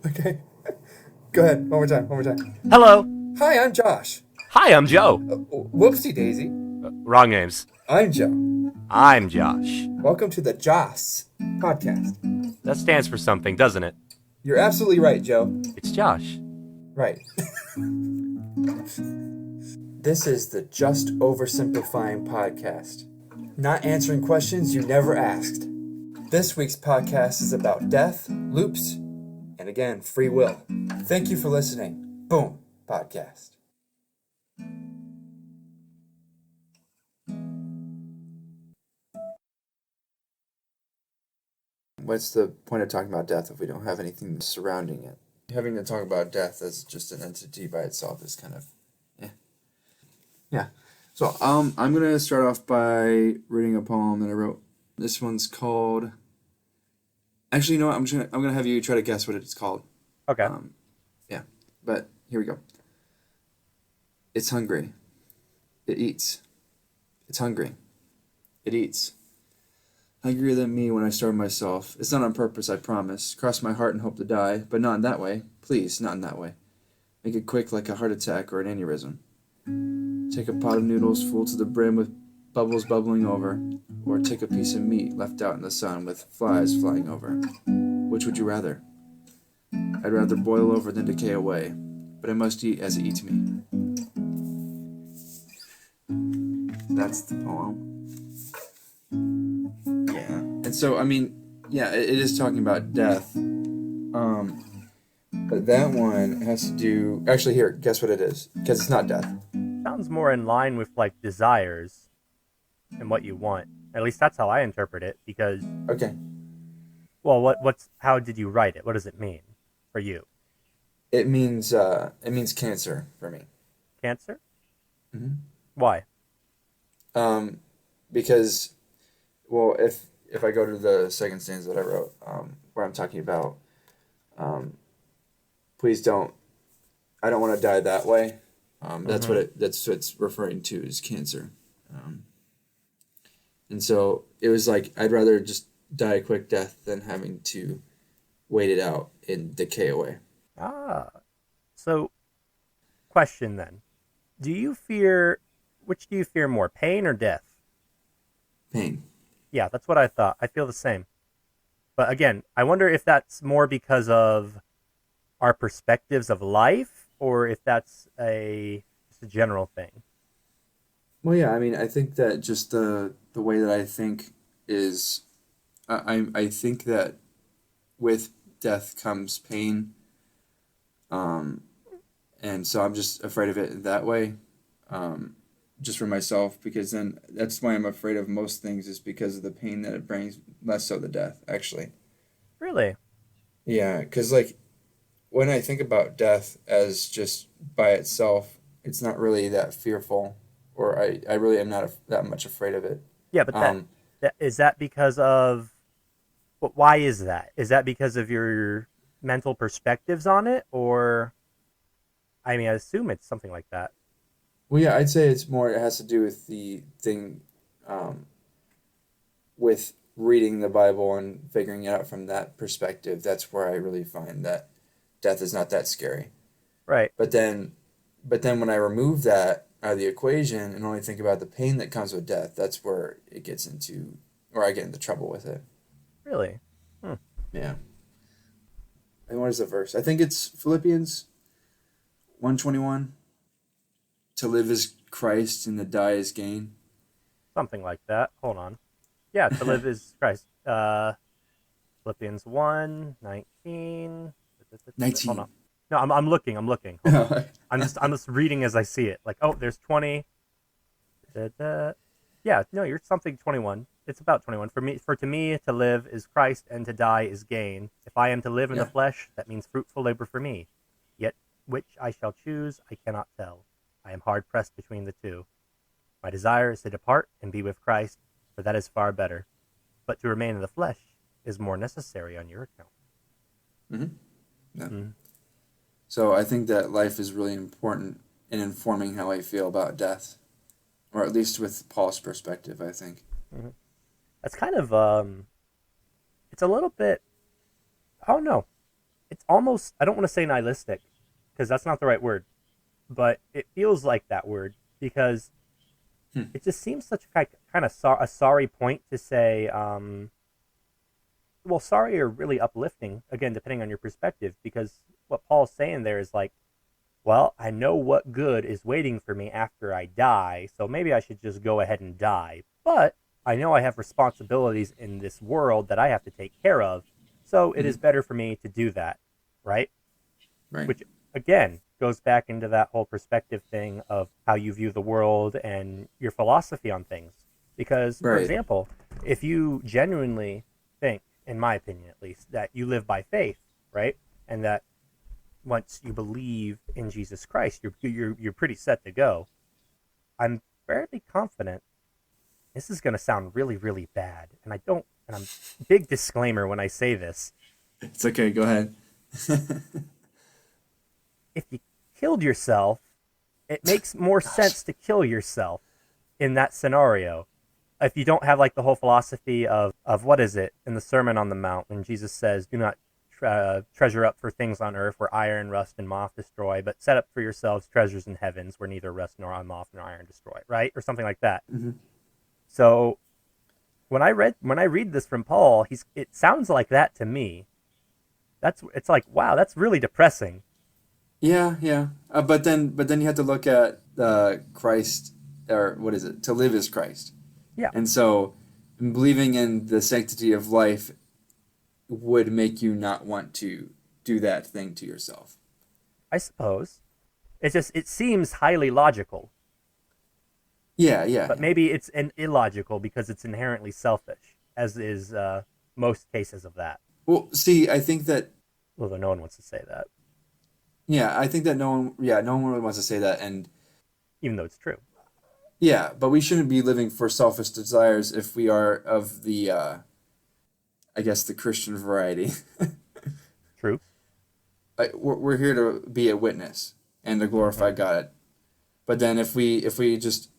Okay. Go ahead. One more time. One more time. Hello. Hi, I'm Josh. Hi, I'm Joe. Whoopsie daisy. Wrong names. I'm Joe. I'm Josh. Welcome to the JOS podcast. That stands for something, doesn't it? You're absolutely right, Joe. It's Josh. Right. This is the Just Oversimplifying podcast. Not answering questions you never asked. This week's podcast is about death, loops, and again, free will. Thank you for listening. Boom, podcast. What's the point of talking about death if we don't have anything surrounding it? Having to talk about death as just an entity by itself is kind of, yeah. So I'm gonna start off by reading a poem that I wrote. This one's called. Actually, you know what? I'm gonna have you try to guess what it's called. Okay. Yeah, but here we go. It's hungry. It eats. It's hungry. It eats. Hungrier than me when I starve myself. It's not on purpose, I promise. Cross my heart and hope to die, but not in that way. Please, not in that way. Make it quick like a heart attack or an aneurysm. Take a pot of noodles full to the brim with bubbles bubbling over, or take a piece of meat left out in the sun with flies flying over. Which would you rather? I'd rather boil over than decay away, but I must eat as it eats me. That's the poem. Yeah. And so, I mean, yeah, it is talking about death. But that one has to do... Actually, here, guess what it is? Because it's not death. Sounds more in line with, like, desires and what you want. At least that's how I interpret it, because... Okay. Well, how did you write it? What does it mean for you? It means cancer for me. Cancer? Mm-hmm. Why? Because, well, if I go to the second stanza that I wrote, where I'm talking about, please don't, I don't want to die that way. That's what it's referring to is cancer. And so it was like, I'd rather just die a quick death than having to wait it out and decay away. So, question then. Which do you fear more, pain or death? Pain. Yeah, that's what I thought. I feel the same. But again, I wonder if that's more because of our perspectives of life, or if that's just a general thing. Well, yeah, I mean, I think that just the way that I think is, I think that with death comes pain, and so I'm just afraid of it that way, just for myself, because then that's why I'm afraid of most things is because of the pain that it brings, less so the death, actually. Really? Yeah, because like when I think about death as just by itself, it's not really that fearful, or I really am not that much afraid of it. Yeah, but is that because of... But why is that? Is that because of your mental perspectives on it, or... I mean, I assume it's something like that. Well, yeah, I'd say it's more, it has to do with the thing, with reading the Bible and figuring it out from that perspective. That's where I really find that death is not that scary. Right. But then when I remove that out of the equation and only think about the pain that comes with death, that's where it gets into, or I get into trouble with it. Really? Yeah. And what is the verse? I think it's Philippians 1:21. To live is Christ and to die is gain. Something like that. Hold on. Yeah, to live is Christ. Philippians 1:19. 19. Hold on. No, I'm looking. Hold on. I'm just reading as I see it. Like, oh, there's 20. Yeah, no, you're something 21. It's about 21. To me, to live is Christ and to die is gain. If I am to live in the flesh, that means fruitful labor for me. Yet which I shall choose, I cannot tell. I am hard pressed between the two. My desire is to depart and be with Christ, for that is far better. But to remain in the flesh is more necessary on your account. Mm-hmm. Yeah. Mm-hmm. So I think that life is really important in informing how I feel about death, or at least with Paul's perspective, I think. Mm-hmm. That's kind of, it's a little bit, I don't know. it's almost, I don't want to say nihilistic because that's not the right word, but it feels like that word because Hmm. it just seems such kind of a sorry point to say. Well, sorry or really uplifting again, depending on your perspective, because what Paul's saying there is like, well, I know what good is waiting for me after I die, so maybe I should just go ahead and die. But I know I have responsibilities in this world that I have to take care of, so it is Hmm. better for me to do that, right? Right. Which, again, goes back into that whole perspective thing of how you view the world and your philosophy on things. Because, for Right. example, if you genuinely think, in my opinion at least, that you live by faith, right? And that once you believe in Jesus Christ, you're pretty set to go. I'm fairly confident this is going to sound really really bad, and I don't. And I'm big disclaimer when I say this. It's okay. Go ahead. If you killed yourself, it makes more Gosh. sense to kill yourself in that scenario. If you don't have like the whole philosophy of what is it in the Sermon on the Mount when Jesus says, "Do not treasure up for things on earth where iron, rust, and moth destroy, but set up for yourselves treasures in heavens where neither rust nor moth nor iron destroy," right? Or something like that. Hmm. So when I read this from Paul, it sounds like that to me. It's like, wow, that's really depressing. Yeah, yeah. But then you have to look at Christ, or what is it? To live is Christ. Yeah, And so believing in the sanctity of life would make you not want to do that thing to yourself. I suppose. It seems highly logical, Yeah, yeah, but yeah. maybe it's an illogical because it's inherently selfish, as is most cases of that. Well, see, I think that Although no one wants to say that, yeah, I think that no one really wants to say that, and even though it's true. yeah, but we shouldn't be living for selfish desires if we are of the, I guess, the Christian variety. True. We're here to be a witness and to glorify Hmm. God. But then if we just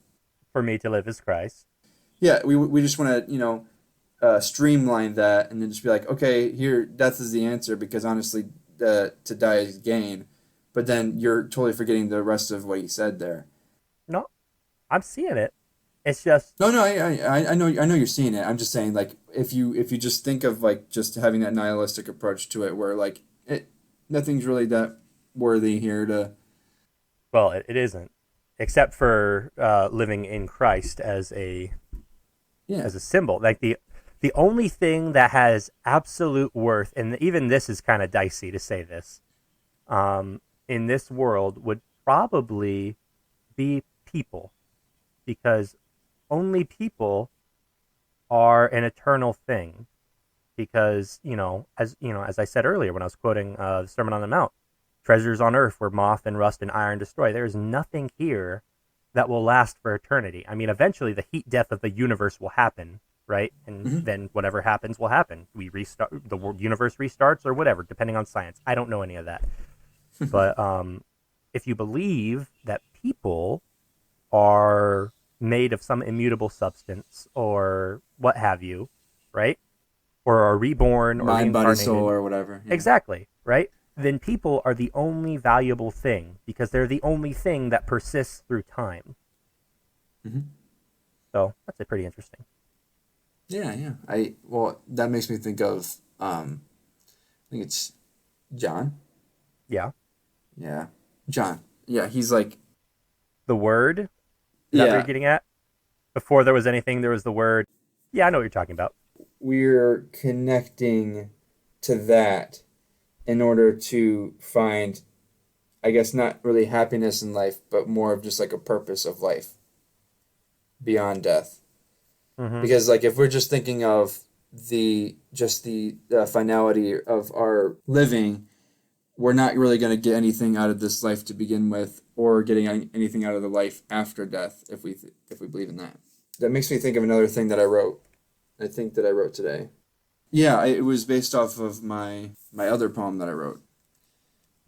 For me to live is Christ. yeah we just want to streamline that and then just be like, okay, here, death is the answer because honestly, to die is gain. But then you're totally forgetting the rest of what he said there. No, I'm seeing it. It's just No, no, I know you're seeing it. I'm just saying, like, if you just think of like just having that nihilistic approach to it, where like nothing's really that worthy here to. well, it isn't, except for living in Christ as Yeah. a symbol. Like the only thing that has absolute worth, and even this is kind of dicey to say this, in this world would probably be people, because only people are an eternal thing. Because as I said earlier when I was quoting the Sermon on the Mount, treasures on earth where moth and rust and iron destroy. There is nothing here that will last for eternity. I mean, eventually the heat death of the universe will happen, right? And Hmm. then whatever happens will happen. We restart, the universe restarts or whatever, depending on science. I don't know any of that. But if you believe that people are made of some immutable substance or what have you, right? Or are reborn or Mind, body, soul, reincarnated. or whatever. Yeah. Exactly, right? Then people are the only valuable thing because they're the only thing that persists through time. Hmm. So that's pretty interesting. Yeah, yeah. Well, that makes me think of I think it's John. Yeah. Yeah, John. Yeah, he's like The word, is that what you're yeah. getting at? Before there was anything, there was the word. Yeah, I know what you're talking about. We're connecting to that in order to find, I guess, not really happiness in life, but more of just like a purpose of life beyond death. Mm-hmm. Because like if we're just thinking of the finality of our living, we're not really going to get anything out of this life to begin with, or getting anything out of the life after death if we believe in that. That makes me think of another thing that I wrote. I think that I wrote today. Yeah, it was based off of my other poem that I wrote.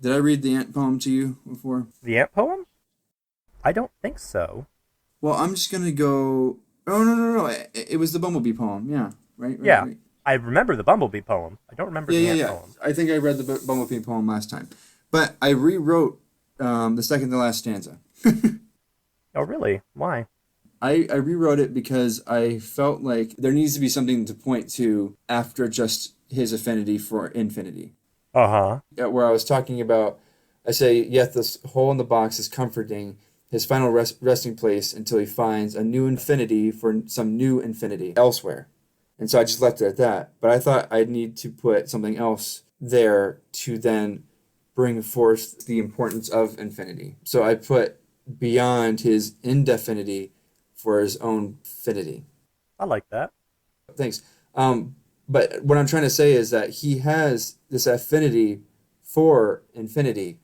Did I read the ant poem to you before? The ant poem? I don't think so. Well, I'm just gonna go. Oh no no no! It was the bumblebee poem. Yeah, right right Yeah. right. I remember the Bumblebee poem. I don't remember Yeah, the yeah, ant yeah. poem. I think I read the Bumblebee poem last time, but I rewrote the second to last stanza. Oh, really? Why? I rewrote it because I felt like there needs to be something to point to after just his affinity for infinity. Uh-huh. Where I was talking about, I say, yet this hole in the box is comforting, his final resting place until he finds a new infinity for some new infinity elsewhere. And so I just left it at that. But I thought I'd need to put something else there to then bring forth the importance of infinity. So I put beyond his indefinity for his own finity. I like that. Thanks. But what I'm trying to say is that he has this affinity for infinity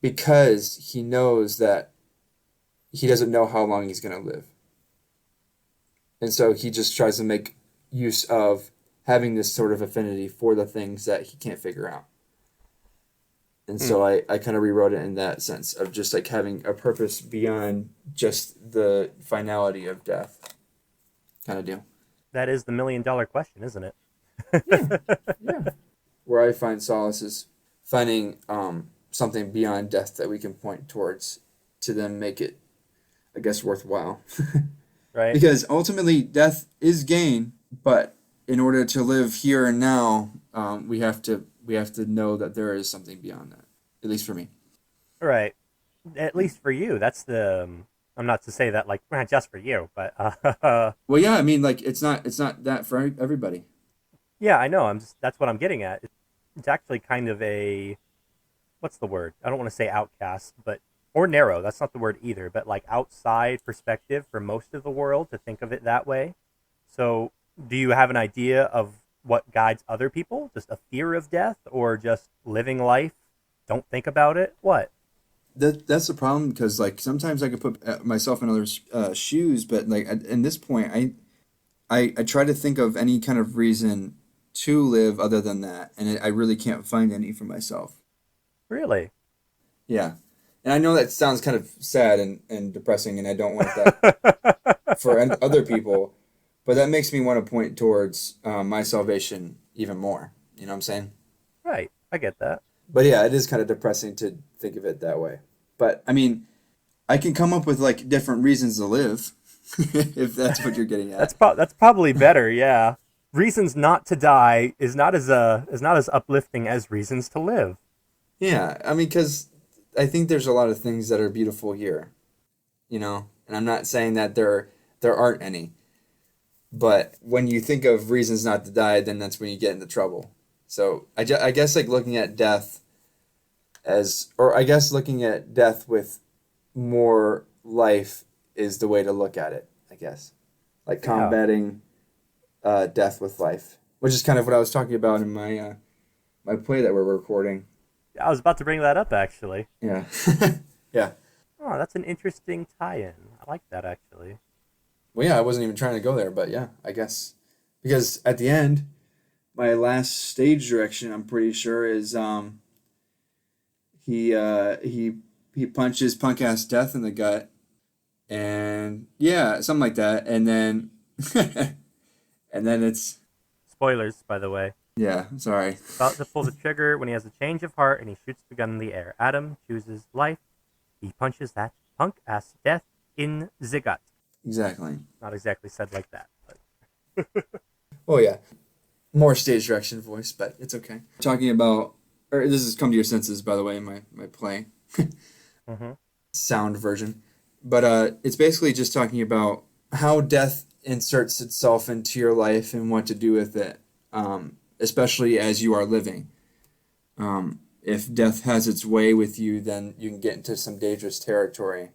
because he knows that he doesn't know how long he's going to live. And so he just tries to make use of having this sort of affinity for the things that he can't figure out. And so I kind of rewrote it in that sense of just like having a purpose beyond just the finality of death kind of deal. That is the $1,000,000 question, isn't it? Yeah. Where I find solace is finding something beyond death that we can point towards to then make it, I guess, worthwhile. Right. Because ultimately, death is gain, but in order to live here and now, we have to know that there is something beyond that. At least for me. Right. At least for you. That's the. I'm not to say that like not just for you, but Well, yeah, I mean, like it's not that for everybody. yeah, I know. That's what I'm getting at. It's actually kind of a what's the word? I don't want to say outcast, but or narrow. That's not the word either. But like outside perspective for most of the world to think of it that way. So, do you have an idea of what guides other people? Just a fear of death, or just living life? Don't think about it. What? That's the problem because like sometimes I could put myself in others' shoes, but like in this point, I try to think of any kind of reason to live other than that, and I really can't find any for myself. Really? Yeah, and I know that sounds kind of sad and depressing, and I don't want that for other people, but that makes me want to point towards my salvation even more. You know what I'm saying? Right. I get that. But yeah, it is kind of depressing to think of it that way. But I mean, I can come up with like different reasons to live, if that's what you're getting at. That's probably better. Yeah. Reasons not to die is not as uplifting as reasons to live. Yeah, I mean, because I think there's a lot of things that are beautiful here, and I'm not saying that there aren't any, but when you think of reasons not to die, then that's when you get into trouble. So I guess like looking at death looking at death with more life is the way to look at it, I guess. Like combating death with life, which is kind of what I was talking about in my my play that we're recording. I was about to bring that up actually. Yeah. Yeah. Oh, that's an interesting tie-in. I like that actually. Well, yeah, I wasn't even trying to go there, but yeah, I guess because at the end, my last stage direction, I'm pretty sure, is he punches punk ass Death in the gut, and yeah, something like that, and then and then it's Spoilers, by the way. yeah, sorry. About to pull the trigger when he has a change of heart and he shoots the gun in the air. Adam chooses life. He punches that punk ass Death in the gut. Exactly. Not exactly said like that, but Oh yeah, more stage direction voice, but it's okay. Talking about, or this is Come to Your Senses, by the way, my play. Sound version. But it's basically just talking about how death inserts itself into your life and what to do with it, especially as you are living. If death has its way with you, then you can get into some dangerous territory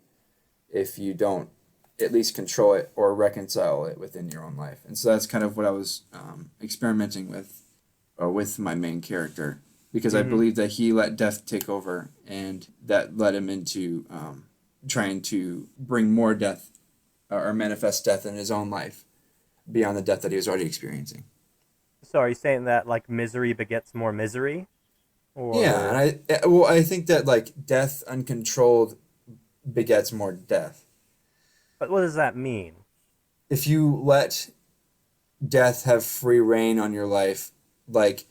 if you don't at least control it or reconcile it within your own life. And so that's kind of what I was experimenting with my main character, because I believe that he let death take over, and that led him into trying to bring more death or manifest death in his own life beyond the death that he was already experiencing. So are you saying that like misery begets more misery? Or... Yeah, and I think that like death uncontrolled begets more death. But what does that mean? If you let death have free reign on your life, like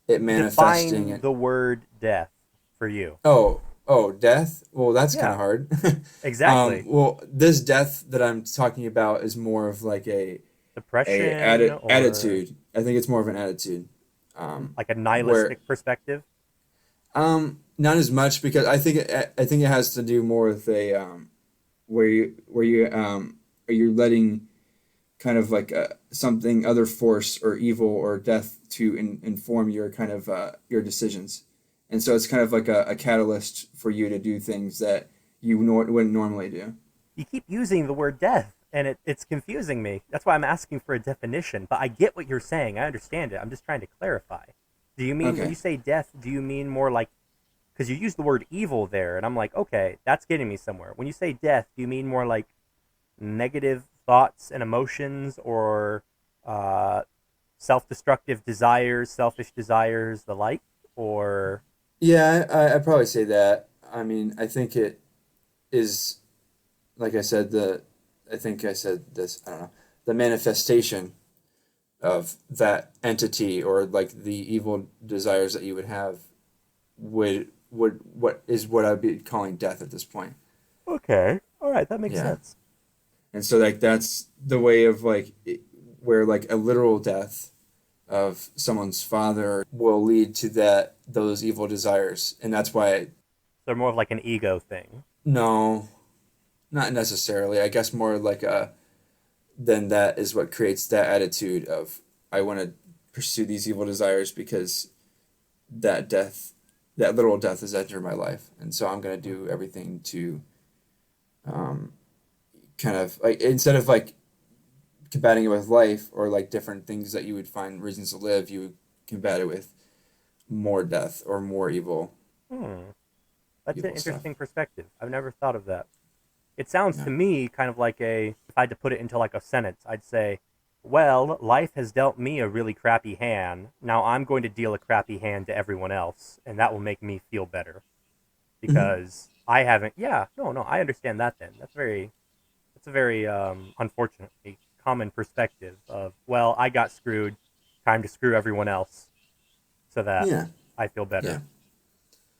it manifesting. Define the word death for you. Oh, death. Well, that's kind of Yeah, hard. exactly. Well, this death that I'm talking about is more of like Depression or attitude. I think it's more of an attitude. like a Where nihilistic perspective. not as much because I think it has to do more with a where you are you letting kind of like something other force or evil or death to inform your kind of your decisions, and so it's kind of like a catalyst for you to do things that you wouldn't normally do. You keep using the word death, and it's confusing me. That's why I'm asking for a definition. But I get what you're saying. I understand it. I'm just trying to clarify. Do you mean when Okay. you say death? Do you mean more like because you use the word evil there, and I'm like, okay, that's getting me somewhere. When you say death, do you mean more like negative thoughts and emotions, or uh, self-destructive desires, selfish desires, the like, or Yeah, I'd probably say that. I mean, I think it is, like I said, I think I said this, I don't know, the manifestation of that entity or like the evil desires that you would have would what is what I'd be calling death at this point. okay, all right, that makes Yeah. sense. And so like that's the way of like where like a literal death of someone's father will lead to those evil desires. And that's why They're more of like an ego thing. no, not necessarily. I guess more like a then that is what creates that attitude of I want to pursue these evil desires because that death, that literal death has entered my life, and so I'm gonna do everything to um, kind of like instead of like combating it with life or like different things that you would find reasons to live, you would combat it with more death or more Hmm. That's an evil stuff. interesting perspective. I've never thought of that. It sounds Yeah. to me kind of like if I had to put it into like a sentence, I'd say, well, life has dealt me a really crappy hand. Now I'm going to deal a crappy hand to everyone else, and that will make me feel better Hmm. because I haven't. Yeah, no, I understand that then. That's a very unfortunately common perspective of, well, I got screwed, time to screw everyone else so that Yeah. I feel better. Yeah.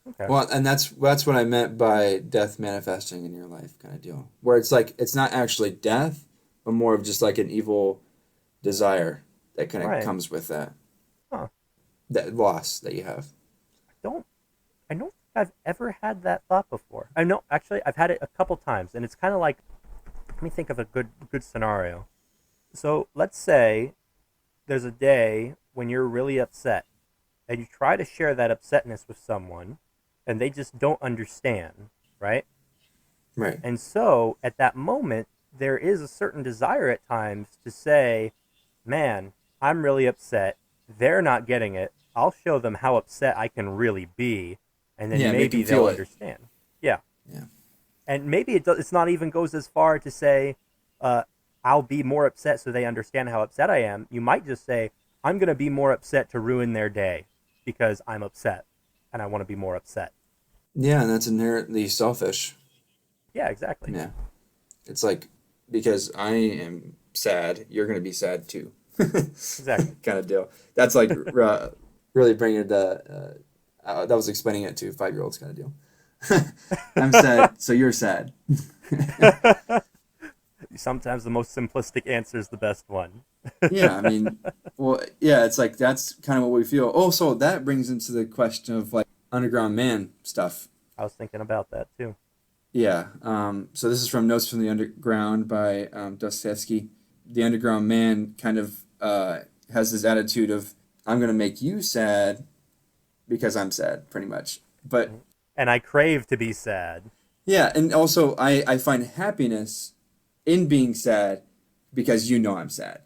Okay. Well, and that's what I meant by death manifesting in your life kind of deal. Where it's like it's not actually death, but more of just like an evil desire that kind of Right. comes with Huh. that loss that you have. Don't I don't think I've ever had that thought before. I know actually I've had it a couple times, and it's kind of like, let me think of a good scenario. So let's say there's a day when you're really upset, and you try to share that upsetness with someone, and they just don't understand, right? Right. And so at that moment, there is a certain desire at times to say, man, I'm really upset. They're not getting it. I'll show them how upset I can really be, and then Yeah, make maybe him they'll feel it. understand. Yeah. Yeah. And maybe it's not even goes as far to say, uh, I'll be more upset so they understand how upset I am. You might just say, I'm going to be more upset to ruin their day because I'm upset and I want to be more upset. Yeah, and that's inherently selfish. Yeah, exactly. Yeah. It's like because I am sad, you're gonna be sad too, Exactly. kind of deal. That's like really bringing it. That was explaining it to 5-year-olds kind of deal. I'm sad, so you're sad. Sometimes the most simplistic answer is the best one. Yeah, I mean, well, yeah, it's like that's kind of what we feel. Also, that brings into the question of like underground man stuff. I was thinking about that too. Yeah. So this is from Notes from the Underground by Dostoevsky. The underground man kind of has this attitude of I'm gonna make you sad because I'm sad, pretty much. But And I crave to be sad. yeah, and also I find happiness in being sad because you know I'm sad.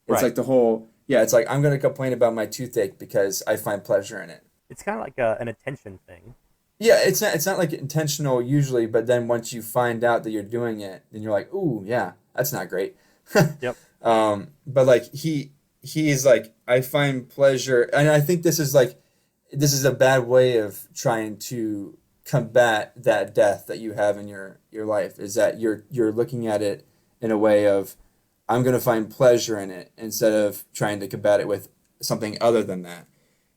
It's Right. like the whole yeah. It's like I'm gonna complain about my toothache because I find pleasure in it. It's kind of like an attention thing. Yeah, it's not like intentional usually, but then once you find out that you're doing it, then you're like, ooh, yeah, that's not great. Yep. But like he's like I find pleasure, and I think this is a bad way of trying to combat that death that you have in your life. Is that you're looking at it in a way of I'm going to find pleasure in it instead of trying to combat it with something other than that.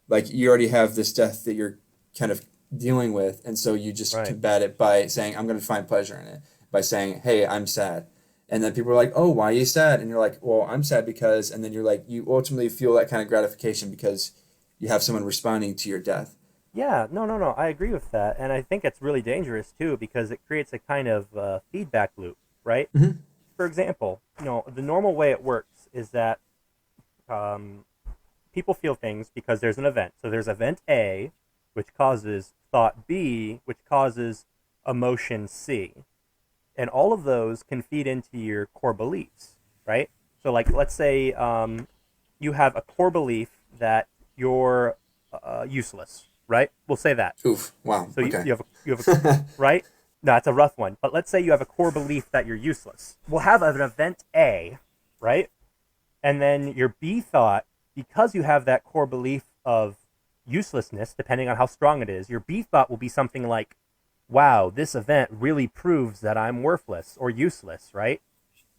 Like you already have this death that you're kind of dealing with, and so you just Right. combat it by saying, I'm going to find pleasure in it, by saying, hey, I'm sad. And then people are like, oh, why are you sad? And you're like, well, I'm sad because, and then you're like, you ultimately feel that kind of gratification because you have someone responding to your death. Yeah, no. I agree with that, and I think it's really dangerous too because it creates a kind of feedback loop, right? Mm-hmm. For example, the normal way it works is that um, people feel things because there's an event. So there's event A, which causes thought B, which causes emotion C, and all of those can feed into your core beliefs, right? So, like, let's say you have a core belief that you're useless, right? We'll say that. Oof. Wow. So Okay. you have a right? No, it's a rough one. But let's say you have a core belief that you're useless. We'll have an event A, right? And then your B thought, because you have that core belief of uselessness, depending on how strong it is, your B thought will be something like, wow, this event really proves that I'm worthless or useless, right?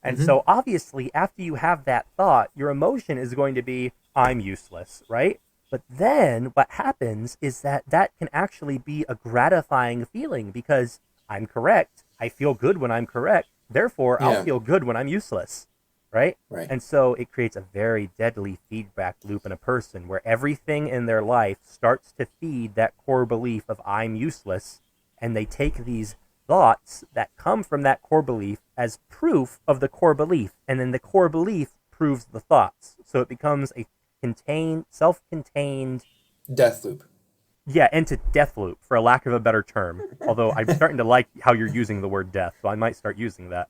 And Mm-hmm. so obviously, after you have that thought, your emotion is going to be, I'm useless, right? But then what happens is that that can actually be a gratifying feeling because I'm correct. I feel good when I'm correct. Therefore, I'll Yeah. feel good when I'm useless, right? Right. And so it creates a very deadly feedback loop in a person where everything in their life starts to feed that core belief of I'm useless. And they take these thoughts that come from that core belief as proof of the core belief. And then the core belief proves the thoughts. So it becomes a self-contained, Death loop. yeah, into death loop, for a lack of a better term. Although I'm starting to like how you're using the word death, so I might start using that.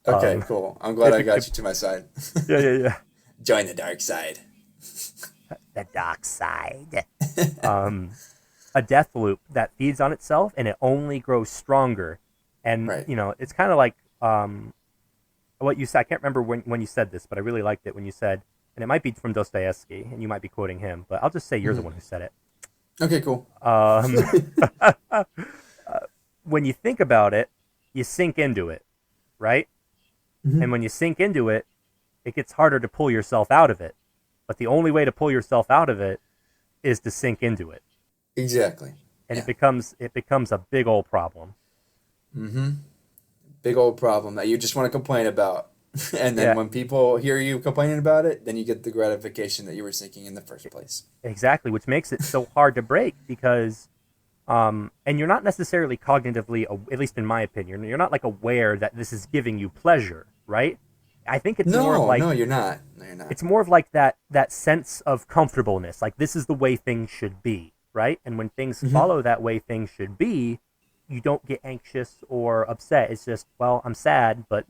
Okay, Um, cool. I'm glad it, I got it, you to my side. yeah. Join the dark side. The dark side. Um, a death loop that feeds on itself and it only grows stronger. And, Right. it's kind of like what you said. I can't remember when you said this, but I really liked it when you said, and it might be from Dostoevsky, and you might be quoting him, but I'll just say you're the Mm-hmm. one who said it. Okay, cool. Um, when you think about it, you sink into it, right? Mm-hmm. And when you sink into it, it gets harder to pull yourself out of it. But the only way to pull yourself out of it is to sink into it, Exactly. and Yeah. it becomes a big old problem. Mm-hmm. Big old problem that you just want to complain about. And then Yeah, when people hear you complaining about it, then you get the gratification that you were seeking in the first place. exactly, which makes it so hard to break because and you're not necessarily cognitively, at least in my opinion, you're not like aware that this is giving you pleasure, right? I think it's more of No, like no, you're not. No, you're not. it's more of like that sense of comfortableness, like this is the way things should be, right? And when things Mm-hmm. follow that way things should be, you don't get anxious or upset. It's just, well, I'm sad, but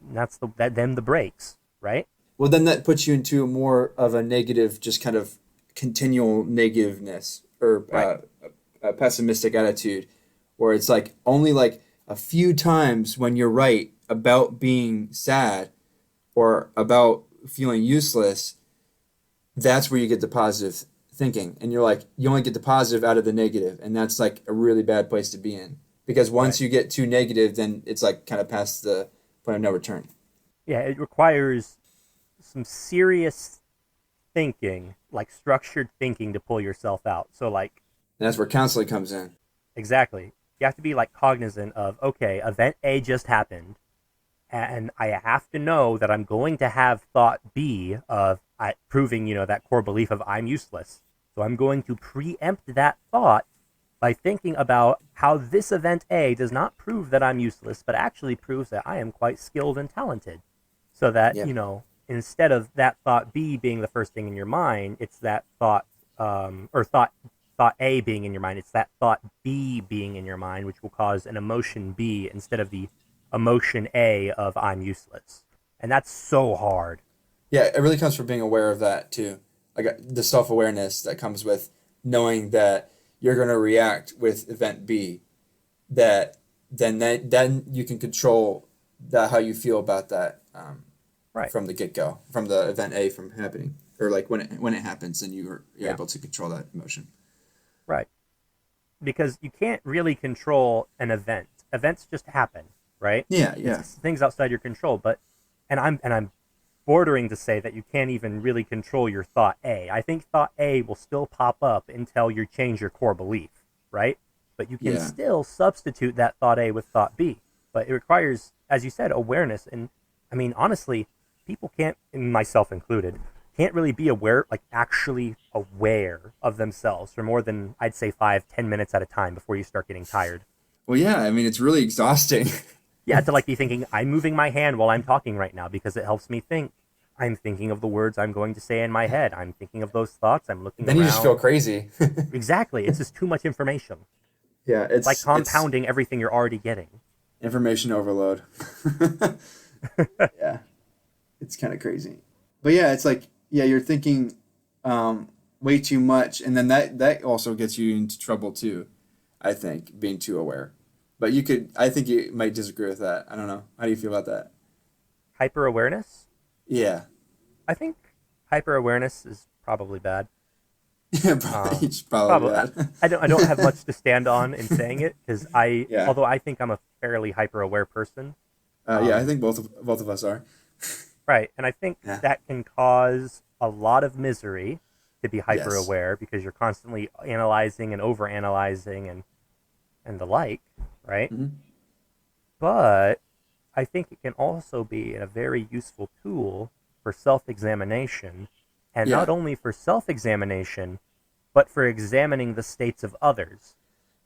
that then the breaks, right? Well, then that puts you into more of a negative, just kind of continual negativeness or Right. a pessimistic attitude, where it's like only like a few times when you're right about being sad or about feeling useless, that's where you get the positive thinking. And you're like, you only get the positive out of the negative, and that's like a really bad place to be in. Because Right. once you get too negative, then it's like kind of past the point of no return. Yeah, it requires some serious thinking, like structured thinking to pull yourself out. So like And that's where counseling comes in. exactly. You have to be like cognizant of, okay, event A just happened, and I have to know that I'm going to have thought B of proving, that core belief of I'm useless. So I'm going to preempt that thought by thinking about how this event A does not prove that I'm useless, but actually proves that I am quite skilled and talented. So that, Yeah. instead of that thought B being the first thing in your mind, it's that thought, or thought A being in your mind, it's that thought B being in your mind, which will cause an emotion B instead of the emotion A of I'm useless. And that's so hard. Yeah, it really comes from being aware of that too. Like the self awareness that comes with knowing that you're going to react with event B. Then you can control that how you feel about that Right. from the get go, from the event A from happening, or like when it happens, and you're Yeah. able to control that emotion. Right. Because you can't really control an event. Events just happen, right? Yeah, It's yeah. things outside your control. But and I'm bordering to say that you can't even really control your thought A. I think thought A will still pop up until you change your core belief, right? But you can still substitute that thought A with thought B. But it requires, as you said, awareness. And I mean, honestly, people can't, and myself included, can't really be aware, like actually aware of themselves for more than, I'd say, 5-10 minutes at a time before you start getting tired. Well, yeah, I mean, it's really exhausting. Yeah, to like be thinking, I'm moving my hand while I'm talking right now because it helps me think. I'm thinking of the words I'm going to say in my head. I'm thinking of those thoughts. I'm looking Then around. you just feel crazy. Exactly. It's just too much information. Yeah, It's like compounding everything you're already getting. Information overload. Yeah, it's kind of crazy. But yeah, it's like, yeah, you're thinking way too much, and then that also gets you into trouble too, I think, being too aware. But I think you might disagree with that. I don't know. How do you feel about that? Hyper-awareness? Yeah. I think hyper-awareness is probably bad. Yeah, probably bad. I don't have much to stand on in saying it, because although I think I'm a fairly hyper-aware person. Yeah, I think both of us are. Right, and I think that can cause a lot of misery to be hyper-aware because you're constantly analyzing and over-analyzing and the like, right? Mm-hmm. But I think it can also be a very useful tool for self-examination, and not only for self-examination, but for examining the states of others.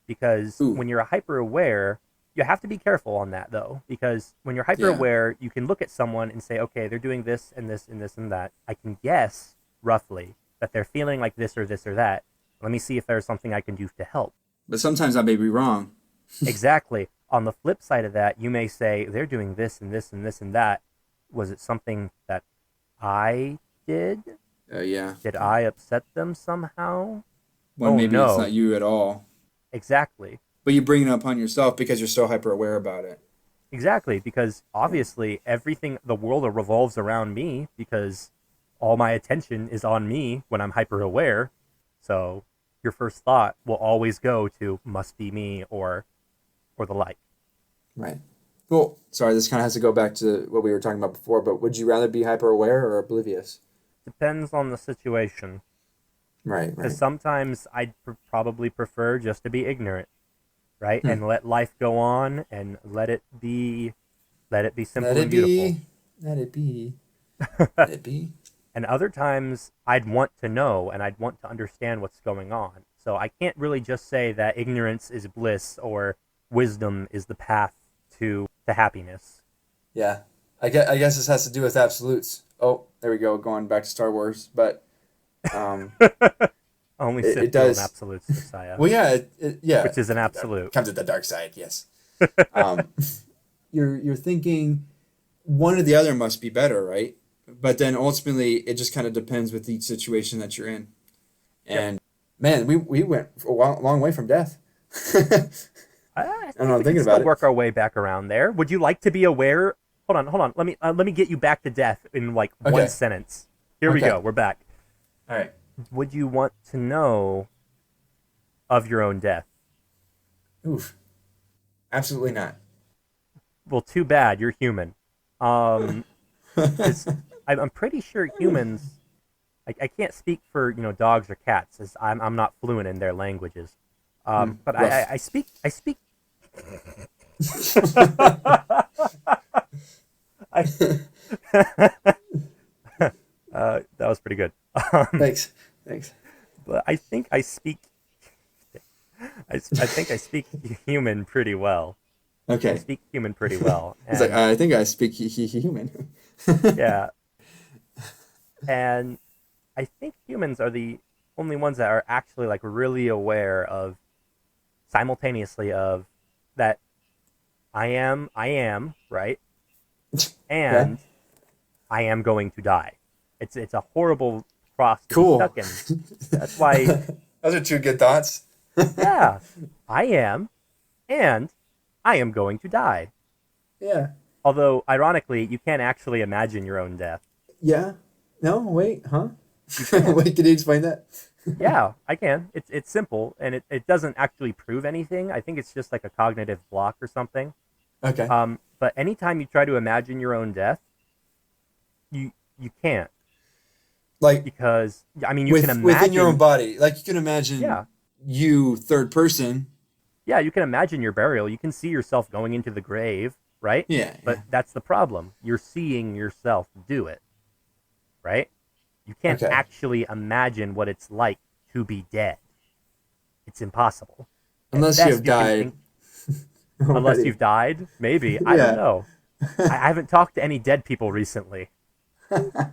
Because when you're hyper-aware, you have to be careful on that, though, because when you're hyper-aware, you can look at someone and say, okay, they're doing this and this and this and that. I can guess, roughly, that they're feeling like this or that. Let me see if there's something I can do to help. But sometimes I may be wrong. Exactly. On the flip side of that, you may say, they're doing this and this and this and that. Was it something that I did? Yeah. Did I upset them somehow? Well, maybe it's not you at all. Exactly. But you bring it upon yourself because you're so hyper aware about it. Exactly, because obviously everything, the world revolves around me because all my attention is on me when I'm hyper aware. So your first thought will always go to must be me or the like. Right. Well, sorry, this kind of has to go back to what we were talking about before, but would you rather be hyper aware or oblivious? Depends on the situation. Right. Because sometimes I'd probably prefer just to be ignorant, right? And let life go on and let it be simple and beautiful. Let it be. Let it be. And other times I'd want to know and I'd want to understand what's going on. So I can't really just say that ignorance is bliss or wisdom is the path to happiness. Yeah. I guess this has to do with absolutes. Oh, there we go, going back to Star Wars. But only Sith does absolutes, Josiah. Well, yeah, yeah. Which is an absolute. Come to the dark side, yes. You're thinking one or the other must be better, right? But then ultimately, it just kind of depends with each situation that you're in. And man, we went a long way from death. I don't know. I'm thinking about it. Work our way back around there. Would you like to be aware? Hold on. Let me get you back to death in like one sentence. Here we go. We're back. All right. Would you want to know of your own death? Oof. Absolutely not. Well, too bad. You're human. I'm pretty sure humans. I can't speak for dogs or cats, as I'm not fluent in their languages. But I speak. That was pretty good. Thanks. But I think I speak. I think I speak human pretty well. Okay. I speak human pretty well. It's like I think I speak human. Yeah. And I think humans are the only ones that are actually like really aware of simultaneously of that I am, right? And I am going to die. It's a horrible cross to be stuck in. That's why those are two good thoughts. Yeah. I am, and I am going to die. Yeah. Although, ironically, you can't actually imagine your own death. Yeah. No, wait, huh? Wait, can you explain that? Yeah, I can. It's simple, and it doesn't actually prove anything. I think it's just like a cognitive block or something. Okay. But anytime you try to imagine your own death, you can't. Like, Because, I mean, you can imagine... within your own body. Like, you can imagine Yeah. you, third person. Yeah, you can imagine your burial. You can see yourself going into the grave, right? Yeah. But that's the problem. You're seeing yourself do it, right? You can't Okay. actually imagine what it's like to be dead. It's impossible. Unless you have died. Unless you've died, maybe. I don't know. I haven't talked to any dead people recently. But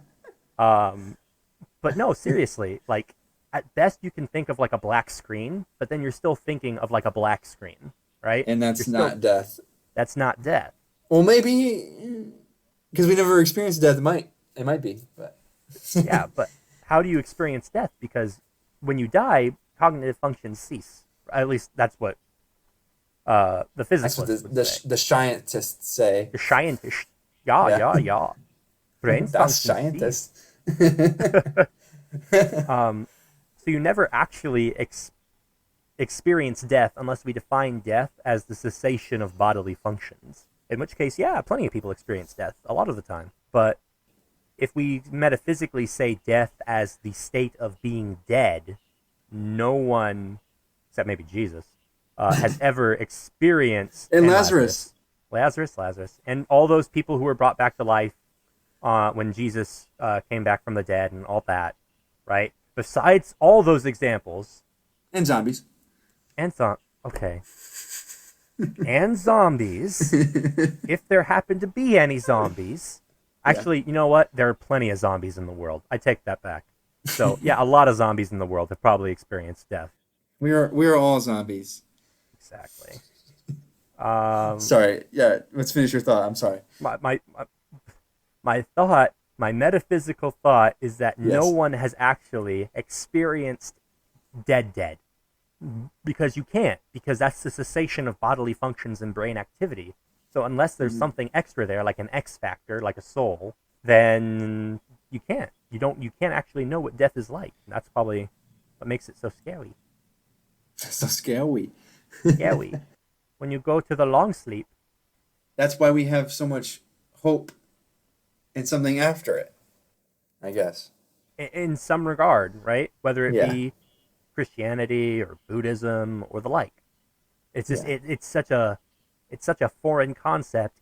no, seriously, like, at best you can think of like a black screen, but then you're still thinking of like a black screen, right? And that's not death. That's not death. Well, maybe because we never experienced death. It might be, but yeah. But how do you experience death? Because when you die, cognitive functions cease. At least that's what the physicists would say. The scientists say. The scientists, yeah. Brain Das scientist. So you never actually experience death unless we define death as the cessation of bodily functions. In which case, yeah, plenty of people experience death a lot of the time. But if we metaphysically say death as the state of being dead, no one, except maybe Jesus, has ever experienced... And Lazarus. Lazarus. And all those people who were brought back to life when Jesus came back from the dead and all that, right? Besides all those examples... And zombies. And zombies, if there happen to be any zombies. Actually, you know what? There are plenty of zombies in the world. I take that back. So, yeah, a lot of zombies in the world have probably experienced death. We are all zombies. Exactly. Sorry. Yeah, let's finish your thought. I'm sorry. My metaphysical thought is that no one has actually experienced dead. Because you can't. Because that's the cessation of bodily functions and brain activity. So unless there's something extra there, like an X factor, like a soul, then you can't. You can't actually know what death is like. And that's probably what makes it so scary. So scary. Scary. When you go to the long sleep. That's why we have so much hope in something after it, I guess. In some regard, right? Whether it be Christianity or Buddhism or the like. It's just it's such a foreign concept,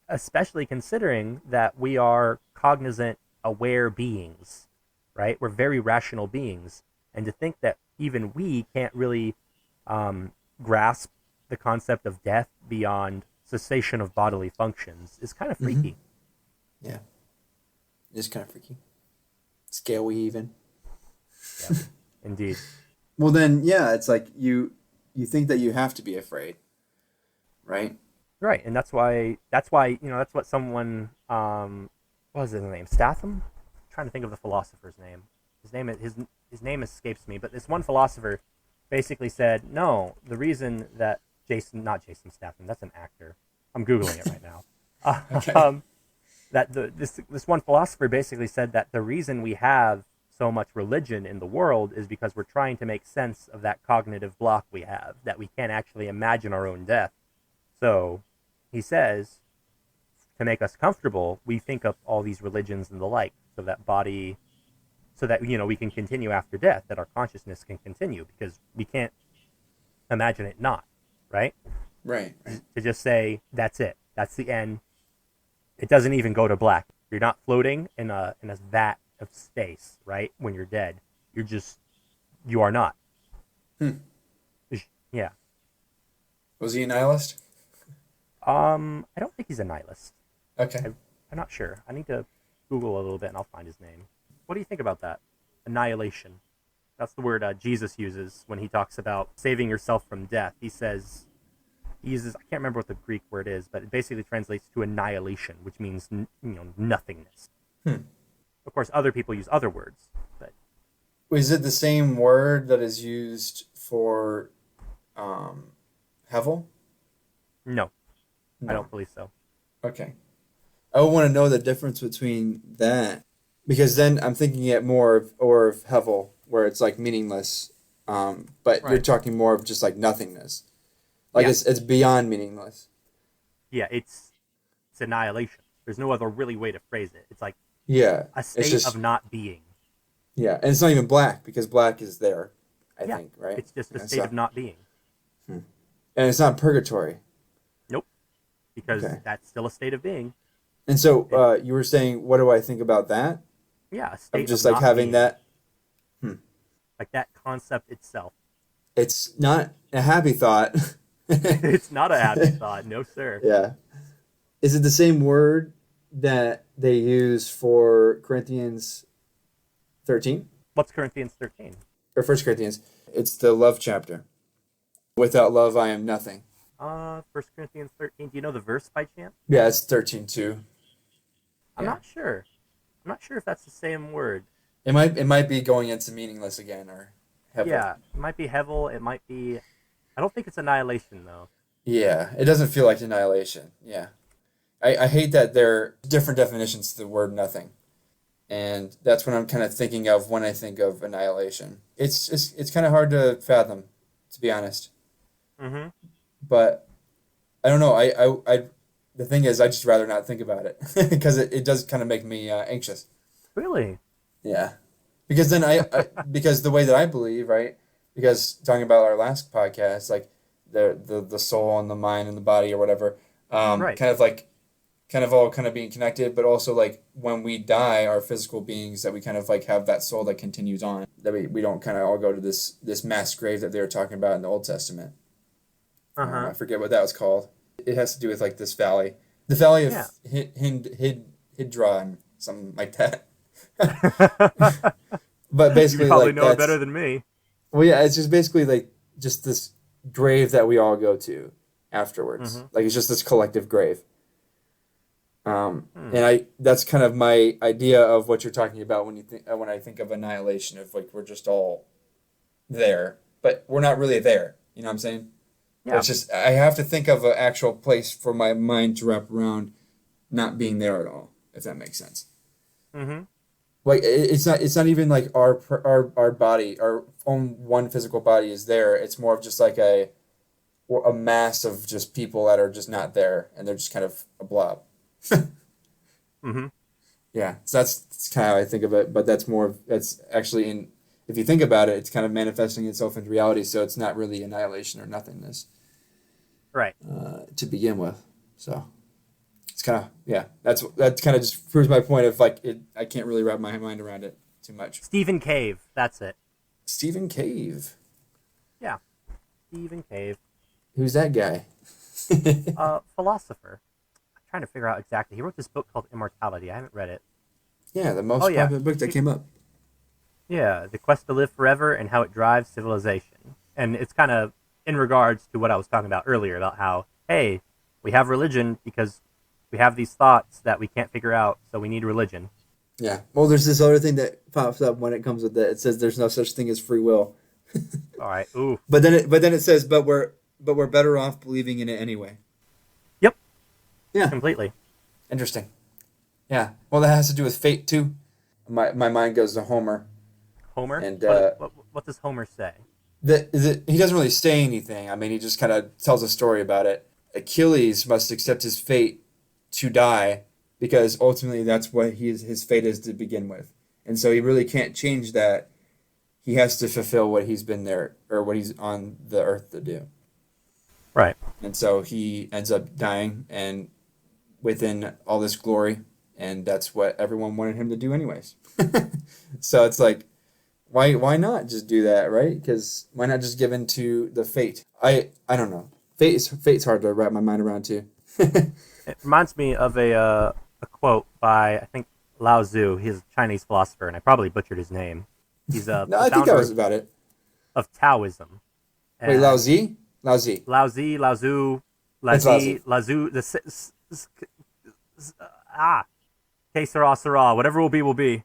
especially considering that we are cognizant, aware beings, right? We're very rational beings, and to think that even we can't really grasp the concept of death beyond cessation of bodily functions is kind of freaky. Mm-hmm. Yeah, it's kind of freaky. Scary even. Yeah, indeed. Well, then, yeah, it's like you think that you have to be afraid, right? Right, and that's why that's what someone what was his name? Statham? I'm trying to think of the philosopher's name. His name escapes me, but this one philosopher basically said, no, the reason that not Jason Statham, that's an actor. I'm Googling it right now. Okay. That this one philosopher basically said that the reason we have so much religion in the world is because we're trying to make sense of that cognitive block we have, that we can't actually imagine our own death. So he says, to make us comfortable, we think of all these religions and the like, so that we can continue after death, that our consciousness can continue, because we can't imagine it not, right? Right. To just say, that's it, that's the end. It doesn't even go to black. You're not floating in a vat of space, right? When you're dead, you are not. Yeah. Was he a nihilist? I don't think he's a nihilist. Okay. I'm not sure. I need to Google a little bit and I'll find his name. What do you think about that? Annihilation. That's the word Jesus uses when he talks about saving yourself from death. He uses, I can't remember what the Greek word is, but it basically translates to annihilation, which means nothingness. Of course, other people use other words, but is it the same word that is used for Hevel? No, I don't believe so. Okay. I would want to know the difference between that, because then I'm thinking it more of Hevel, where it's like meaningless, but right. You're talking more of just like nothingness. Like it's beyond meaningless. Yeah, it's annihilation. There's no other really way to phrase it. It's like Yeah, A it's state of just not being. yeah, and it's not even black because black is there, I Yeah, think, right? it's just a Yeah, state so of not being. hmm. And it's not purgatory. Nope, because Okay. that's still a state of being. And so It, you were saying, what do I think about that? yeah, a Of state of just like not having being. that. Hmm. Like that concept itself. It's not a happy thought. It's not a happy thought, no sir. Yeah. Is it the same word that they use for Corinthians 13 What's Corinthians 13? or First Corinthians? It's the love chapter. Without love, I am nothing. First Corinthians 13. Do you know the verse by chance? Yeah, it's 13 too. I'm Yeah. not sure. I'm not sure if that's the same word. It might be going into meaningless again or hevel. Yeah, it might be Hevel. It might be. I don't think it's annihilation though. Yeah, it doesn't feel like annihilation. Yeah. I hate that there are different definitions to the word nothing. And that's what I'm kind of thinking of when I think of annihilation. It's kind of hard to fathom, to be honest. Mm-hmm. But I don't know. The thing is, I just rather not think about it because it does kind of make me anxious. Really? Yeah, because then because the way that I believe, right? Because talking about our last podcast, like the soul and the mind and the body or whatever, Right. kind of all kind of being connected, but also like when we die, our physical beings that we kind of like have that soul that continues on, that we don't kind of all go to this mass grave that they were talking about in the Old Testament. Uh-huh. I forget what that was called. It has to do with like this valley, the valley of Yeah. Hidra and something like that. But You basically, probably like know it better that's than me. well, yeah, it's just basically like just this grave that we all go to afterwards. Mm-hmm. Like it's just this collective grave. Hmm. And that's kind of my idea of what you're talking about when you think when I think of annihilation of like we're just all there, but we're not really there. You know what I'm saying? Yeah. It's just I have to think of an actual place for my mind to wrap around not being there at all, if that makes sense. Mm-hmm. Like it's not even like our body, our own one physical body is there. It's more of just like a mass of just people that are just not there, and they're just kind of a blob. Mm-hmm. Yeah, so that's kind of how I think of it. But that's actually in if you think about it, it's kind of manifesting itself into reality. So it's not really annihilation or nothingness Right. to begin with. So it's kind of yeah. That kind of just proves my point of like I can't really wrap my mind around it too much. Stephen Cave. That's it. Stephen Cave. Yeah. Stephen Cave. Who's that guy? Philosopher. I'm trying to figure out exactly. He wrote this book called Immortality. I haven't read it. Yeah, the Oh most yeah. popular book that came up. Yeah, The Quest to Live Forever and How It Drives Civilization. And it's kind of in regards to what I was talking about earlier about how, hey, we have religion because we have these thoughts that we can't figure out, so we need religion. Yeah. Well, there's this other thing that pops up when it comes with that. It says there's no such thing as free will. All right. Ooh. But then it says but we're better off believing in it anyway. Yep. Yeah. Completely. Interesting. Yeah. Well, that has to do with fate too. My mind goes to Homer, Homer? and What does Homer say? he doesn't really say anything. I mean, he just kind of tells a story about it. Achilles must accept his fate to die because ultimately that's what his fate is to begin with, and so he really can't change that. He has to fulfill what he's been there or what he's on the earth to do. Right. And so he ends up dying and within all this glory, and that's what everyone wanted him to do anyways. So it's like, why not just do that, right? Because why not just give in to the fate? I don't know. Fate's hard to wrap my mind around too. It reminds me of a quote by, I think, Lao Tzu. He's a Chinese philosopher, and I probably butchered his name. He's No, the I think that founder was about it. of Taoism. Wait, Lao And Tzu? Lao Tzu. Lao Tzu, Lao Tzu, It's Lao Tzu. Lao Tzu, que sera, sera. Whatever will be, will be.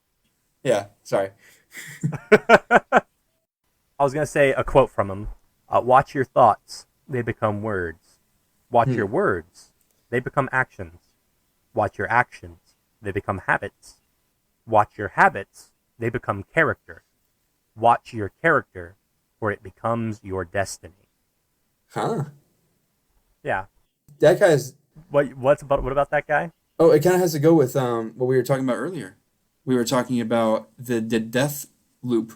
Yeah, sorry. I was going to say a quote from him. Watch your thoughts. They become words. Watch your words. They become actions. Watch your actions. They become habits. Watch your habits. They become character. Watch your character, for it becomes your destiny. Huh? Yeah. That guy's What about that guy? oh, it kind of has to go with what we were talking about earlier. we were talking about the death loop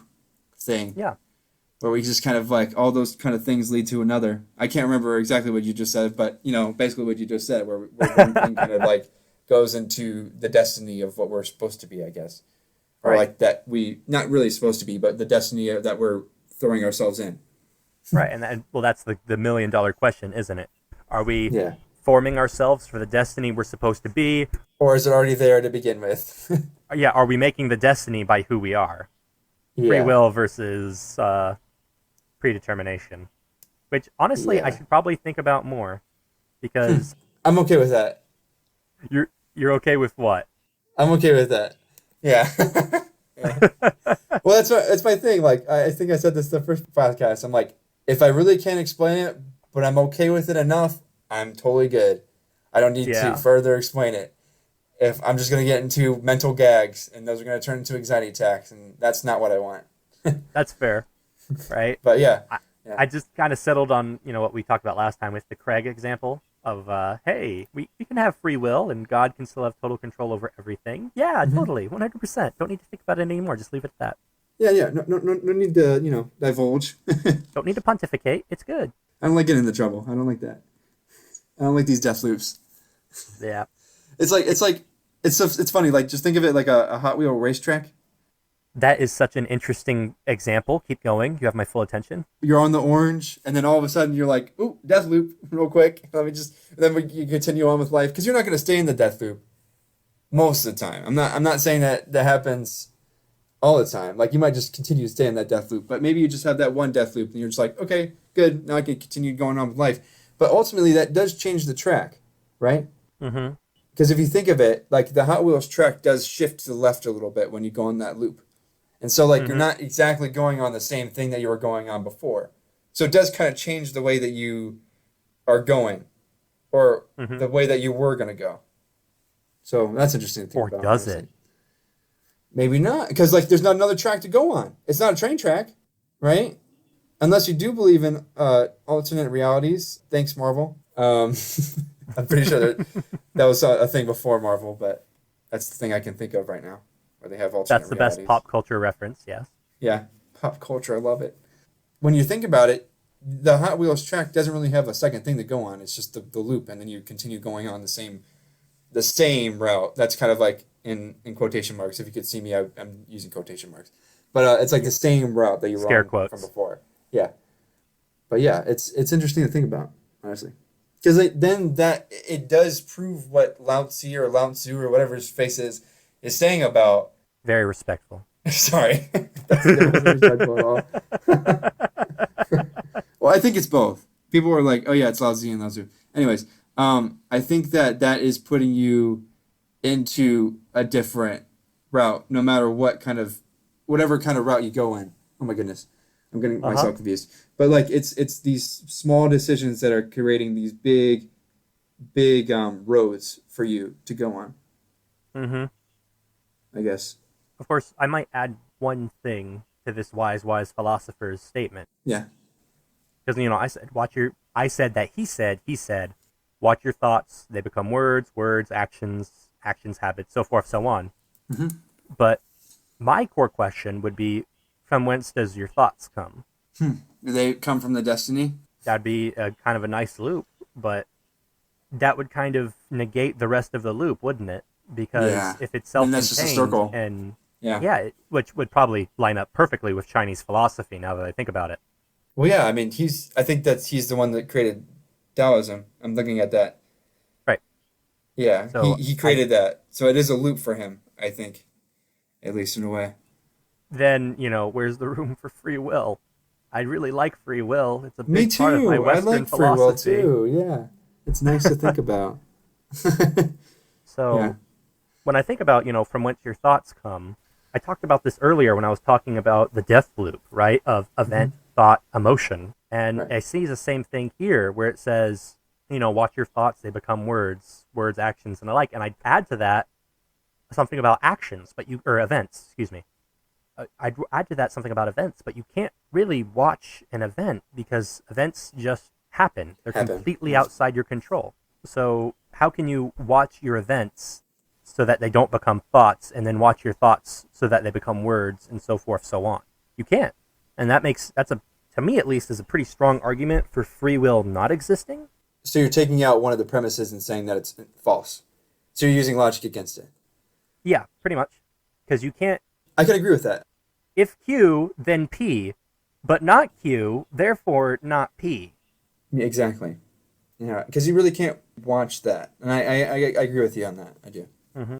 thing, Yeah. where we just kind of like all those kind of things lead to another. I can't remember exactly what you just said, but basically what you just said, where one thing kind of like goes into the destiny of what we're supposed to be, I guess, or Right. like that we not really supposed to be, but the destiny that we're throwing ourselves in. Right. And well, that's the $1,000,000 question, isn't it? Are we Yeah. forming ourselves for the destiny we're supposed to be? Or is it already there to begin with? Yeah. Are we making the destiny by who we are? Free Yeah. will versus predetermination. Which, honestly, I Yeah. should probably think about more, because I'm okay with that. you're okay with what? I'm okay with that. Yeah. Yeah. Well, that's my thing. Like, I think I said this the first podcast. I'm like, if I really can't explain it, but I'm okay with it enough, I'm totally good. I don't need to Yeah. further explain it. If I'm just gonna get into mental gags, and those are gonna turn into anxiety attacks, and that's not what I want. That's fair, right? But yeah, yeah. I just kind of settled on, what we talked about last time with the Craig example of, hey, we can have free will and God can still have total control over everything. Yeah, totally, 100%. Don't need to think about it anymore. Just leave it at that. Yeah. No need to divulge. Don't need to pontificate. It's good. I don't like getting into trouble. I don't like that. I don't like these death loops. Yeah. It's funny. Like, just think of it like a Hot Wheel racetrack. That is such an interesting example. Keep going. You have my full attention. You're on the orange, and then all of a sudden you're like, "Ooh, death loop, real quick." Let me just. You continue on with life because you're not going to stay in the death loop most of the time. I'm not saying that happens all the time. Like, you might just continue to stay in that death loop, but maybe you just have that one death loop, and you're just like, "Okay, good. Now I can continue going on with life." But ultimately, that does change the track, right? Mm-hmm. Because if you think of it, like the Hot Wheels track does shift to the left a little bit when you go on that loop. And so, like, you're not exactly going on the same thing that you were going on before. So it does kind of change the way that you are going or the way that you were going to go. So that's interesting to think about. Or does honestly. it? Maybe not. Because, like, there's not another track to go on. It's not a train track, right? Unless you do believe in alternate realities. Thanks, Marvel. I'm pretty sure that was a thing before Marvel, but that's the thing I can think of right now. Where they have alternate That's the realities. best pop culture reference, yes. Yeah, pop culture, I love it. When you think about it, the Hot Wheels track doesn't really have a second thing to go on. It's just the loop, and then you continue going on the same route. That's kind of like in quotation marks. If you could see me, I'm using quotation marks. But it's like the same route that you were on quotes from before. Yeah. But yeah, it's interesting to think about, honestly. Because then that it does prove what Lao Tzu or Lao Tzu or whatever his face is saying about. Very respectful. Sorry. That wasn't respectful at all. Well, I think it's both. People are like, oh yeah, it's Lao Tzu and Lao Tzu. Anyways, I think that is putting you into a different route, no matter whatever kind of route you go in. Oh my goodness. I'm getting myself confused. But like it's these small decisions that are creating these big roads for you to go on. Mm-hmm. I guess. Of course, I might add one thing to this wise philosopher's statement. Yeah. Because, I said that he said, watch your thoughts, they become words, actions, habits, so forth, so on. Mm-hmm. But my core question would be, from whence does your thoughts come? Do they come from the destiny? That'd be a kind of a nice loop, but that would kind of negate the rest of the loop, wouldn't it? Because if it's self-contained, that's just a circle. And which would probably line up perfectly with Chinese philosophy now that I think about it. Well, yeah, I mean, I think that he's the one that created Taoism. I'm looking at that. Right. Yeah, so he created that. So it is a loop for him, I think, at least in a way. Then, where's the room for free will? I really like free will. It's a big part of my Western philosophy. Me too. I like free will, too, yeah. It's nice to think about. So, when I think about, from whence your thoughts come, I talked about this earlier when I was talking about the death loop, right, of event, thought, emotion. And I see the same thing here where it says, watch your thoughts, they become words, actions, and the like. And I'd add to that something about actions, or events, excuse me. I'd add to that something about events, but you can't really watch an event because events just happen. They're completely outside your control. So how can you watch your events so that they don't become thoughts, and then watch your thoughts so that they become words, and so forth, so on. You can't. And to me at least, is a pretty strong argument for free will not existing. So you're taking out one of the premises and saying that it's false. So you're using logic against it. Yeah, pretty much. Because you can't... I can agree with that. If Q, then P, but not Q, therefore not P. Yeah, exactly. Yeah, because you really can't watch that. And I agree with you on that. I do. Mm-hmm.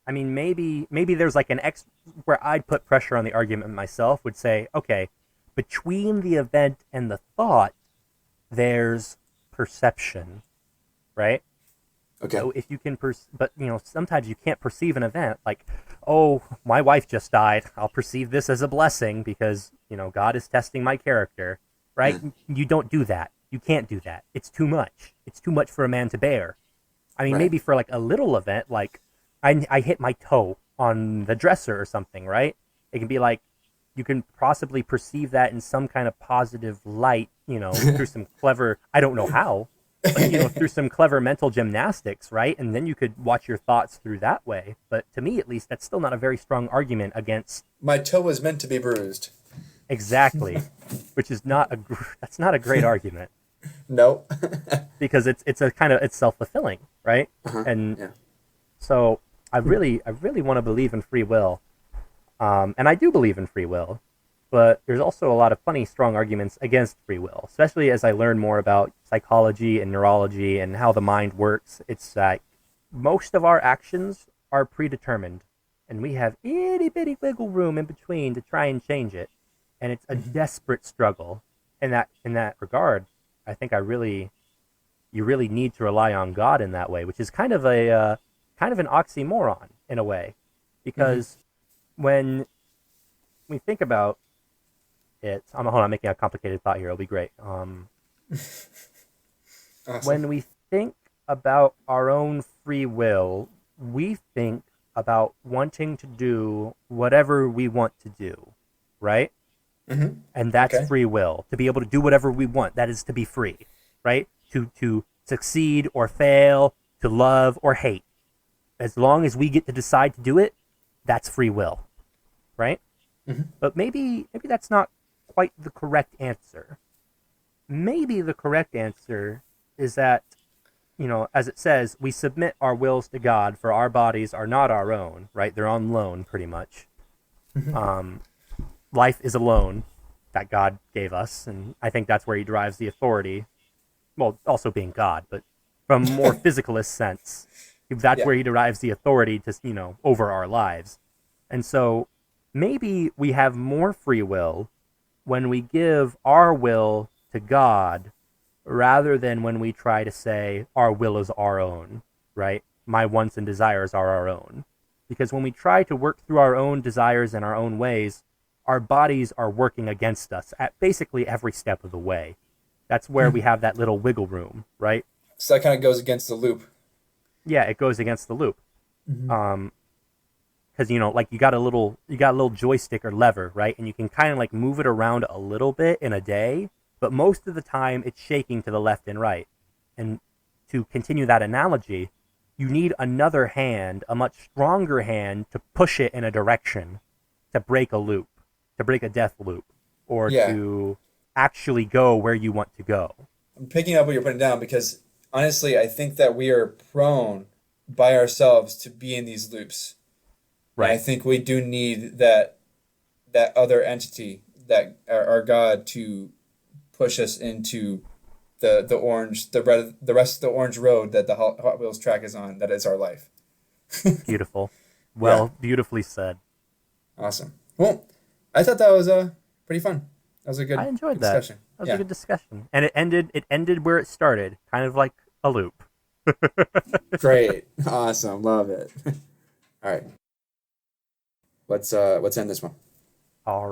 I mean, maybe there's like an X where I'd put pressure on the argument myself, would say, okay, between the event and the thought, there's perception, right? Okay. So if you can, but sometimes you can't perceive an event like, oh, my wife just died. I'll perceive this as a blessing because, God is testing my character, right? You don't do that. You can't do that. It's too much. It's too much for a man to bear. I mean, maybe for like a little event, like I hit my toe on the dresser or something, right? It can be like, you can possibly perceive that in some kind of positive light, through some clever, I don't know how, but, through some clever mental gymnastics, right? And then you could watch your thoughts through that way. But to me, at least, that's still not a very strong argument against... My toe was meant to be bruised. Exactly. Which is that's not a great argument. No. Because it's self-fulfilling, right? And so I really want to believe in free will. And I do believe in free will, but there's also a lot of funny, strong arguments against free will, especially as I learn more about psychology and neurology and how the mind works. It's like most of our actions are predetermined, and we have itty-bitty wiggle room in between to try and change it. And it's a desperate struggle. In that regard, I think you really need to rely on God in that way, which is kind of an oxymoron in a way, because when we think about it, hold on, I'm making a complicated thought here. It'll be great. Awesome. When we think about our own free will, we think about wanting to do whatever we want to do, right? Mm-hmm. And that's free will. To be able to do whatever we want, that is to be free, right? To succeed or fail, to love or hate. As long as we get to decide to do it, that's free will, right? Mm-hmm. But maybe that's not quite the correct answer. Maybe the correct answer is that, as it says, we submit our wills to God, for our bodies are not our own, right? They're on loan, pretty much. Mm-hmm. Life is a loan that God gave us, and I think that's where he derives the authority. Well, also being God, but from a more physicalist sense, that's where he derives the authority to, over our lives. And so maybe we have more free will when we give our will to God rather than when we try to say our will is our own, right? My wants and desires are our own. Because when we try to work through our own desires in our own ways, our bodies are working against us at basically every step of the way. That's where we have that little wiggle room, right? So that kind of goes against the loop. Yeah, it goes against the loop. Mm-hmm. Because like you got a little joystick or lever, right? And you can kind of like move it around a little bit in a day, but most of the time it's shaking to the left and right. And to continue that analogy, you need another hand, a much stronger hand, to push it in a direction, to break a loop, to break a death loop, or to actually go where you want to go. I'm picking up what you're putting down because honestly, I think that we are prone by ourselves to be in these loops. Right. And I think we do need that other entity, that our God, to push us into the rest of the orange road that the Hot Wheels track is on. That is our life. Beautiful. Well, beautifully said. Awesome. Well, I thought that was pretty fun. That was a good. I enjoyed discussion. That was a good discussion, and it ended where it started, kind of like a loop. Great. Awesome. Love it. All right. Let's end this one. All right.